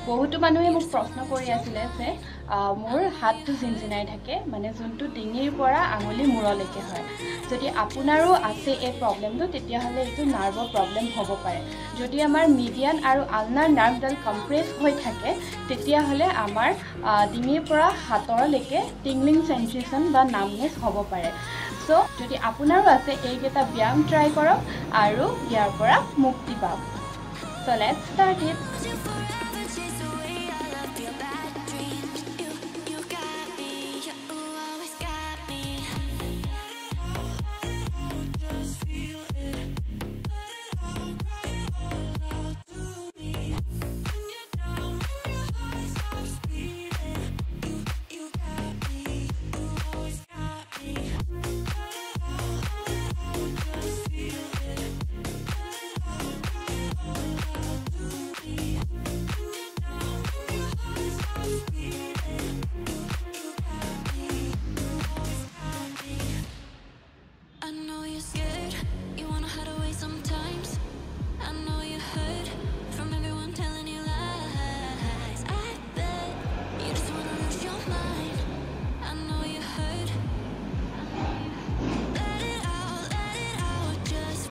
বহুতো মানুহে মোক প্ৰশ্ন কৰি আছিলে যে মোৰ হাতটো জিনজিনাই থাকে মানে যোনটো ডিঙিৰ পৰা আঙুলি মূৰলৈকে হয় যদি আপোনাৰো আছে এই প্ৰব্লেমটো তেতিয়াহ'লে এইটো নাৰ্ভৰ প্ৰব্লেম হ'ব পাৰে যদি আমাৰ মিডিয়ান আৰু আলনাৰ নাৰ্ভডাল কম্প্ৰেছ হৈ থাকে তেতিয়াহ'লে আমাৰ ডিঙিৰ পৰা হাতৰলৈকে টিংলিং সেন্সেশন বা নামনেছ হ'ব পাৰে সো যদি আপোনাৰো আছে এইকেইটা ব্যায়াম ট্ৰাই কৰক আৰু ইয়াৰ পৰা মুক্তি পাওক সো লেটছ ষ্টাৰ্ট ইট